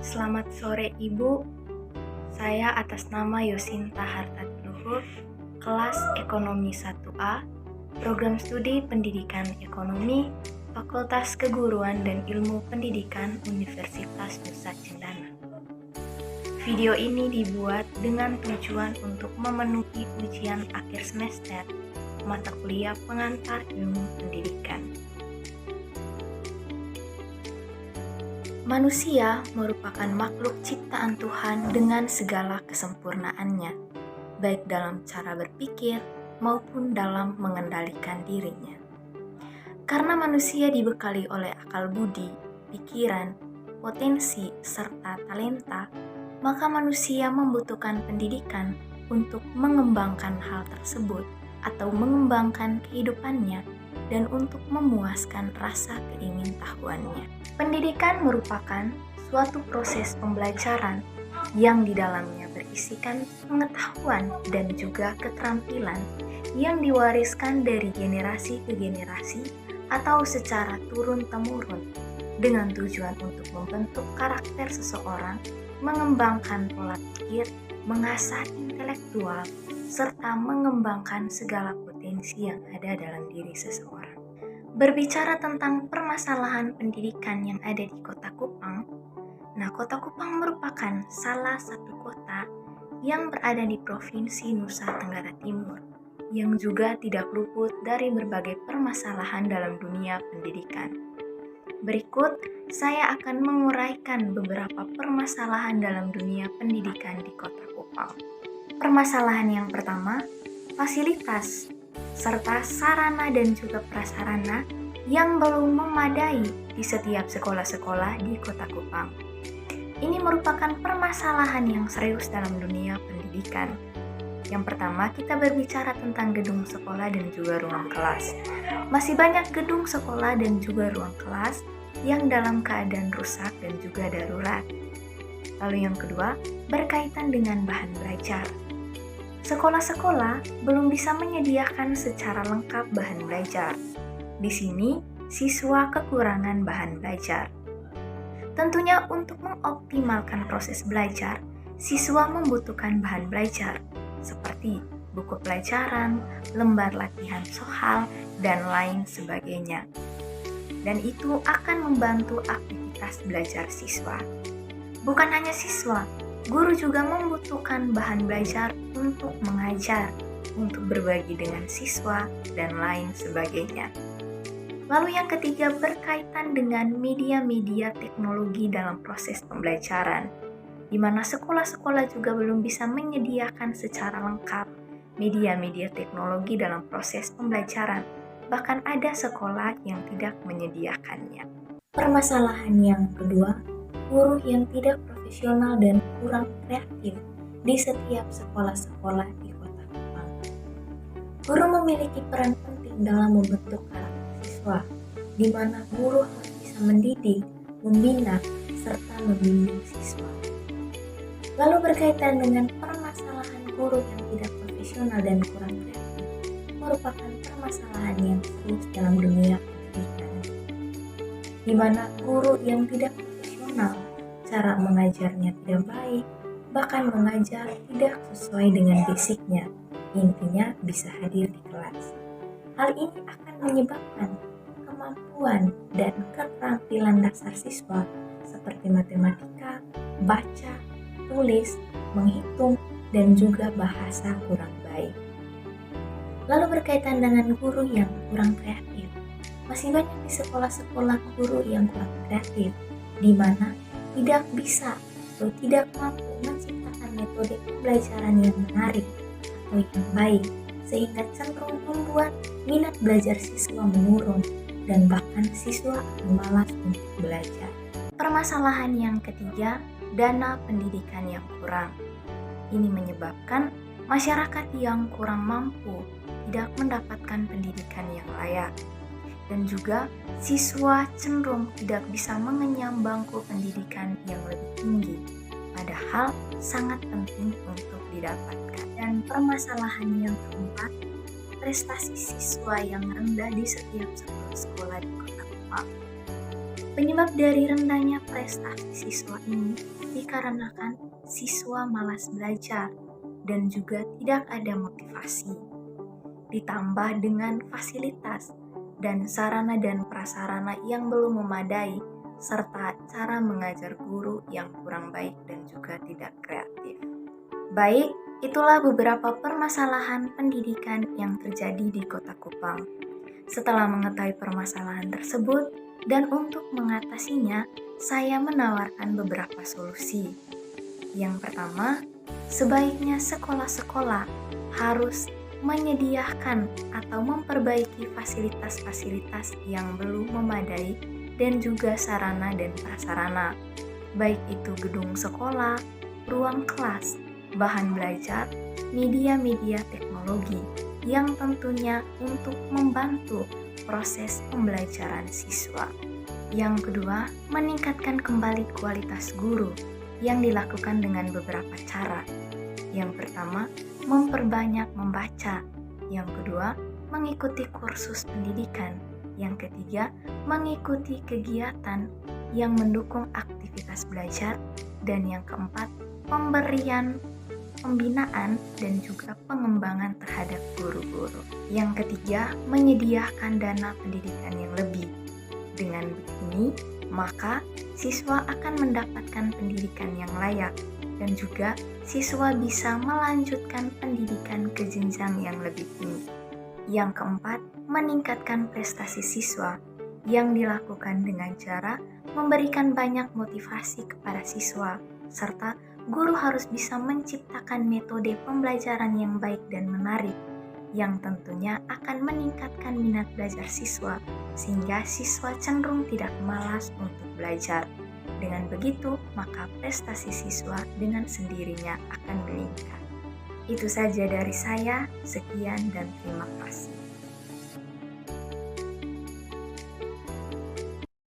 Selamat sore Ibu, saya atas nama Yosinta Hartatiluhur, kelas Ekonomi 1A, Program Studi Pendidikan Ekonomi, Fakultas Keguruan dan Ilmu Pendidikan Universitas Nusa Cendana. Video ini dibuat dengan tujuan untuk memenuhi ujian akhir semester mata kuliah pengantar ilmu pendidikan. Manusia merupakan makhluk ciptaan Tuhan dengan segala kesempurnaannya, baik dalam cara berpikir maupun dalam mengendalikan dirinya. Karena manusia dibekali oleh akal budi, pikiran, potensi, serta talenta, maka manusia membutuhkan pendidikan untuk mengembangkan hal tersebut atau mengembangkan kehidupannya dan untuk memuaskan rasa keingintahuannya. Pendidikan merupakan suatu proses pembelajaran yang di dalamnya berisikan pengetahuan dan juga keterampilan yang diwariskan dari generasi ke generasi atau secara turun-temurun dengan tujuan untuk membentuk karakter seseorang, mengembangkan pola pikir, mengasah intelektual, serta mengembangkan segala potensi yang ada dalam diri seseorang. Berbicara tentang permasalahan pendidikan yang ada di Kota Kupang, Kota Kupang merupakan salah satu kota yang berada di Provinsi Nusa Tenggara Timur, yang juga tidak luput dari berbagai permasalahan dalam dunia pendidikan. Berikut, saya akan menguraikan beberapa permasalahan dalam dunia pendidikan di Kota Kupang. Permasalahan yang pertama, fasilitas serta sarana dan juga prasarana yang belum memadai di setiap sekolah-sekolah di Kota Kupang. Ini merupakan permasalahan yang serius dalam dunia pendidikan. Yang pertama, kita berbicara tentang gedung sekolah dan juga ruang kelas. Masih banyak gedung sekolah dan juga ruang kelas yang dalam keadaan rusak dan juga darurat. Lalu yang kedua, berkaitan dengan bahan belajar. Sekolah-sekolah belum bisa menyediakan secara lengkap bahan belajar. Di sini, siswa kekurangan bahan belajar. Tentunya untuk mengoptimalkan proses belajar, siswa membutuhkan bahan belajar seperti buku pelajaran, lembar latihan soal, dan lain sebagainya. Dan itu akan membantu aktivitas belajar siswa. Bukan hanya siswa, guru juga membutuhkan bahan belajar untuk mengajar, untuk berbagi dengan siswa, dan lain sebagainya. Lalu yang ketiga berkaitan dengan media-media teknologi dalam proses pembelajaran, di mana sekolah-sekolah juga belum bisa menyediakan secara lengkap media-media teknologi dalam proses pembelajaran. Bahkan ada sekolah yang tidak menyediakannya. Permasalahan yang kedua, guru yang tidak profesional dan kurang kreatif di setiap sekolah-sekolah di Kota Kupang. Guru memiliki peran penting dalam membentuk karakter siswa, di mana guru harus bisa mendidik, membina, serta membimbing siswa. Lalu berkaitan dengan permasalahan guru yang tidak profesional dan kurang kreatif, merupakan permasalahan yang serius dalam dunia pendidikan, di mana guru yang tidak profesional, cara mengajarnya tidak baik, bahkan mengajar tidak sesuai dengan basicnya, intinya bisa hadir di kelas. Hal ini akan menyebabkan kemampuan dan keterampilan dasar siswa seperti matematika, baca, tulis, menghitung, dan juga bahasa kurang baik. Lalu berkaitan dengan guru yang kurang kreatif, masih banyak di sekolah-sekolah guru yang kurang kreatif, di mana tidak bisa atau tidak mampu menciptakan metode pembelajaran yang menarik atau yang baik, sehingga cenderung membuat minat belajar siswa menurun dan bahkan siswa akan malas untuk belajar. Permasalahan yang ketiga, dana pendidikan yang kurang. Ini menyebabkan masyarakat yang kurang mampu tidak mendapatkan pendidikan yang layak, dan juga siswa cenderung tidak bisa mengenyam bangku pendidikan yang lebih tinggi, padahal sangat penting untuk didapatkan. Dan permasalahan yang keempat, prestasi siswa yang rendah di setiap sekolah di Kota Kupang. Penyebab dari rendahnya prestasi siswa ini dikarenakan siswa malas belajar dan juga tidak ada motivasi. Ditambah dengan fasilitas dan sarana dan prasarana yang belum memadai, serta cara mengajar guru yang kurang baik dan juga tidak kreatif. Baik, itulah beberapa permasalahan pendidikan yang terjadi di Kota Kupang. Setelah mengetahui permasalahan tersebut dan untuk mengatasinya, saya menawarkan beberapa solusi. Yang pertama, sebaiknya sekolah-sekolah harus menyediakan atau memperbaiki fasilitas-fasilitas yang belum memadai dan juga sarana dan prasarana, baik itu gedung sekolah, ruang kelas, bahan belajar, media-media teknologi yang tentunya untuk membantu proses pembelajaran siswa. Yang kedua, meningkatkan kembali kualitas guru yang dilakukan dengan beberapa cara. Yang pertama, memperbanyak membaca. Yang kedua, mengikuti kursus pendidikan. Yang ketiga, mengikuti kegiatan yang mendukung aktivitas belajar. Dan yang keempat, pembinaan dan juga pengembangan terhadap guru-guru. Yang ketiga, menyediakan dana pendidikan yang lebih. Dengan begini, maka siswa akan mendapatkan pendidikan yang layak dan juga siswa bisa melanjutkan pendidikan ke jenjang yang lebih tinggi. Yang keempat, meningkatkan prestasi siswa yang dilakukan dengan cara memberikan banyak motivasi kepada siswa, serta guru harus bisa menciptakan metode pembelajaran yang baik dan menarik, yang tentunya akan meningkatkan minat belajar siswa, sehingga siswa cenderung tidak malas untuk belajar. Dengan begitu, maka prestasi siswa dengan sendirinya akan meningkat. Itu saja dari saya, sekian dan terima kasih.